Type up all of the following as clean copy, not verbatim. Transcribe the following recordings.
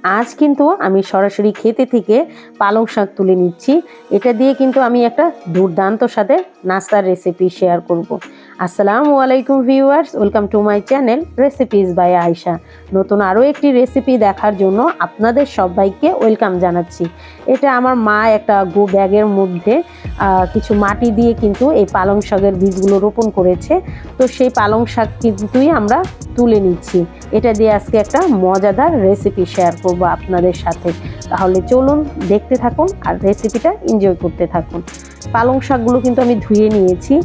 আজ কিন্তু আমি সরাসরি খেতে থেকে পালং শাক তুলে নিচ্ছি। এটা দিয়ে কিন্তু আমি একটা দুর্দান্ত সাথে নাস্তার রেসিপি শেয়ার করব। আসসালামু আলাইকুম viewers, welcome to my channel recipes by Ayesha. নতুন আরও একটি রেসিপি দেখার জন্য আপনাদের সবাইকে ওয়েলকাম জানাচ্ছি। এটা আমার মা একটা ব্যাগের মধ্যে কিছু মাটি দিয়ে কিন্তু এই পালং শাকের বীজগুলো রোপণ করেছে। তো সেই পালং শাক কিন্তুই আমরা তুলে নিচ্ছি। এটা দিয়ে আজকে একটা মজাদার রেসিপি শেয়ার করব আপনাদের সাথে। তাহলে চলুন দেখতে থাকুন আর রেসিপিটা এনজয় করতে থাকুন। পালং শাকগুলো কিন্তু আমি ধুয়ে নিয়েছি।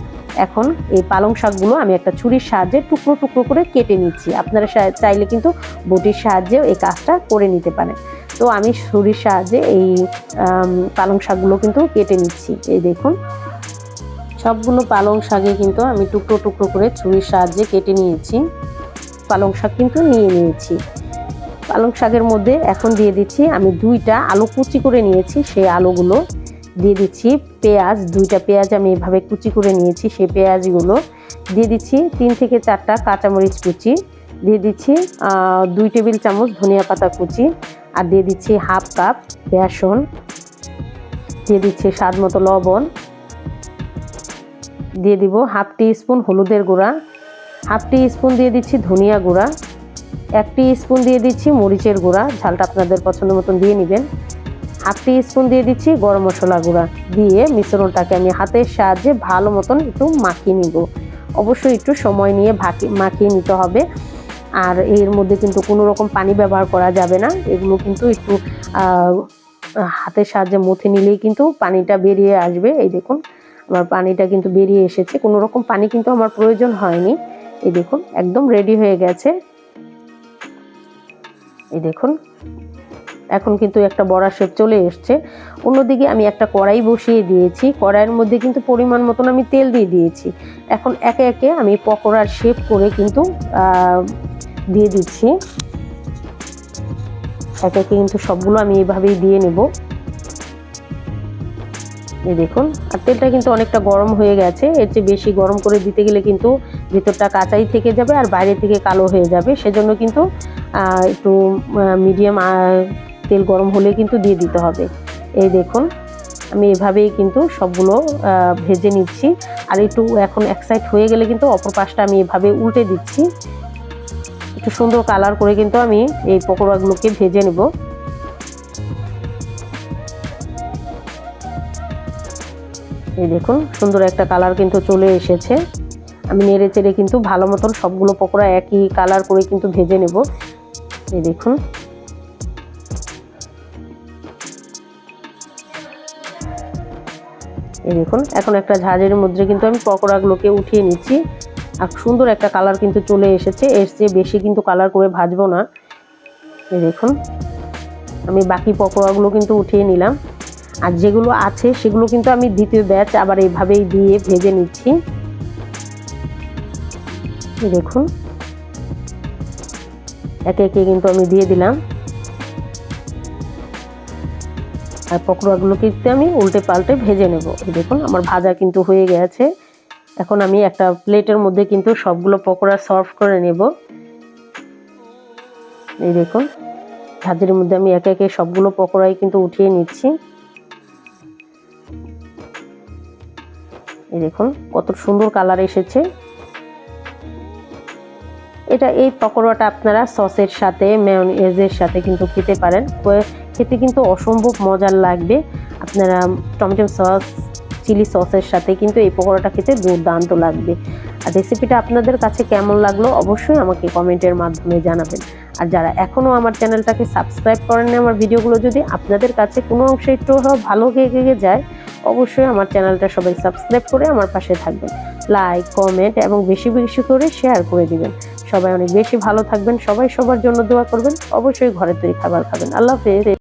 এখন এই পালং শাকগুলো আমি একটা ছুরির সাহায্যে টুকরো টুকরো করে কেটে নিচ্ছি। আপনারা চাইলে কিন্তু বটির সাহায্যেও এই কাজটা করে নিতে পারেন। তো আমি ছুরির সাহায্যে এই পালং শাকগুলো কিন্তু কেটে নিচ্ছি। এই দেখুন, সবগুলো পালং শাকে কিন্তু আমি টুকরো টুকরো করে ছুরির সাহায্যে কেটে নিয়েছি। পালং শাক কিন্তু নিয়ে নিয়েছি। পালং শাকের মধ্যে এখন দিয়ে দিচ্ছি আমি 2টা আলু কুচি করে নিয়েছি। সেই আলুগুলো দিয়ে দিচ্ছি। পেঁয়াজ, 2টা পেঁয়াজ আমি এভাবে কুচি করে নিয়েছি। সেই পেঁয়াজগুলো দিয়ে দিচ্ছি। 3 থেকে 4টা কাঁচামরিচ কুচি দিয়ে দিচ্ছি। 2 টেবিল চামচ ধনিয়া পাতা কুচি, আর দিয়ে দিচ্ছি হাফ কাপ বেসন, দিয়ে দিচ্ছি স্বাদ মতো লবণ, দিয়ে দিব হাফ টিস্পুন হলুদের গুঁড়া, হাফ টিস্পুন দিয়ে দিচ্ছি ধনিয়া গুঁড়া, 1 টিস্পুন দিয়ে দিচ্ছি মরিচের গুঁড়া, ঝালটা আপনাদের পছন্দ মতন দিয়ে নেবেন, হাফ টিস্পুন দিয়ে দিচ্ছি গরম মশলা গুঁড়া। দিয়ে মিশ্রণটাকে আমি হাতের সাহায্যে ভালো মতন একটু মাখিয়ে নিব। অবশ্যই একটু সময় নিয়ে মাখিয়ে নিতে হবে। আর এর মধ্যে কিন্তু কোনো রকম পানি ব্যবহার করা যাবে না। এগুলো কিন্তু একটু হাতের সাহায্যে মথে নিলেই কিন্তু পানিটা বেরিয়ে আসবে। এই দেখুন, আমার পানিটা কিন্তু বেরিয়ে এসেছে। কোনো রকম পানি কিন্তু আমার প্রয়োজন হয়নি। এই দেখুন, একদম রেডি হয়ে গেছে। এই দেখুন, এখন কিন্তু একটা বড়া শেপ চলে এসছে। অন্যদিকে আমি একটা কড়াই বসিয়ে দিয়েছি। কড়াইয়ের মধ্যে কিন্তু পরিমাণ মতন আমি তেল দিয়ে দিয়েছি। এখন একে একে আমি পকোড়ার শেপ করে কিন্তু দিয়ে দিচ্ছি। একে একে কিন্তু সবগুলো আমি এইভাবেই দিয়ে নেব। এই দেখুন, আর তেলটা কিন্তু অনেকটা গরম হয়ে গেছে। এর চেয়ে বেশি গরম করে দিতে গেলে কিন্তু ভিতরটা কাঁচাই থেকে যাবে আর বাইরে থেকে কালো হয়ে যাবে। সেজন্য কিন্তু একটু মিডিয়াম তেল গরম হলে কিন্তু দিয়ে দিতে হবে। এই দেখুন, আমি এভাবেই কিন্তু সবগুলো ভেজে নিচ্ছি। আর একটু এখন এক সাইড হয়ে গেলে কিন্তু অপর পাশটা আমি এভাবে উল্টে দিচ্ছি। একটু সুন্দর কালার করে কিন্তু আমি এই পকোড়াগুলোকে ভেজে নেব। এই দেখুন, সুন্দর একটা কালার কিন্তু চলে এসেছে। আমি নেড়ে চেড়ে কিন্তু ভালো মতন সবগুলো পকোড়া একই কালার করে কিন্তু ভেজে নেব। এই দেখুন, এই দেখুন, এখন একটা ঝাঁঝের মধ্যে কিন্তু আমি পকোড়াগুলোকে উঠিয়ে নিচ্ছি। আর সুন্দর একটা কালার কিন্তু চলে এসেছে। এর চেয়ে বেশি কিন্তু কালার করে ভাজবো না। এই দেখুন, আমি বাকি পকোড়াগুলো কিন্তু উঠিয়ে নিলাম। আর যেগুলো আছে সেগুলো কিন্তু আমি দ্বিতীয় ব্যাচ আবার এইভাবেই দিয়ে ভেজে নিচ্ছি। দেখুন, একে একে কিন্তু আমি দিয়ে দিলাম। আর পকোড়াগুলো কিন্তু আমি উল্টে পাল্টে ভেজে নেব। এই দেখুন, আমার ভাজা কিন্তু হয়ে গেছে। এখন আমি একটা প্লেটের মধ্যে কিন্তু সবগুলো পকোড়া সার্ভ করে নেব। এই দেখুন, ঝাঁঝরির মধ্যে আমি একে একে সবগুলো পকোড়াই কিন্তু উঠিয়ে নিচ্ছি। এই দেখুন, কত সুন্দর কালার এসেছে। এই পকোড়াটা আপনারা সসের সাথে, মেয়োনেজের সাথে কিন্তু খেতে পারেন। খেতে কিন্তু অসম্ভব মজার লাগবে। আপনারা টমেটো সস, চিলি সসের সাথে কিন্তু এই পকোড়াটা খেতে দুর্দান্ত লাগবে। আর রেসিপিটা আপনাদের কাছে কেমন লাগলো অবশ্যই আমাকে কমেন্টের মাধ্যমে জানাবেন। আর যারা এখনও আমার চ্যানেলটাকে সাবস্ক্রাইব করেননি, আমার ভিডিওগুলো যদি আপনাদের কাছে কোনো অংশে একটু ভালো লেগে যায়, অবশ্যই আমার চ্যানেলটা সবাই সাবস্ক্রাইব করে আমার পাশে থাকবেন। লাইক, কমেন্ট এবং বেশি বেশি করে শেয়ার করে দিবেন। সবাই অনেক বেশি ভালো থাকবেন। সবাই সবার জন্য দোয়া করবেন। অবশ্যই ঘরের তৈরি খাবার খাবেন। আল্লাহ হাফেজ।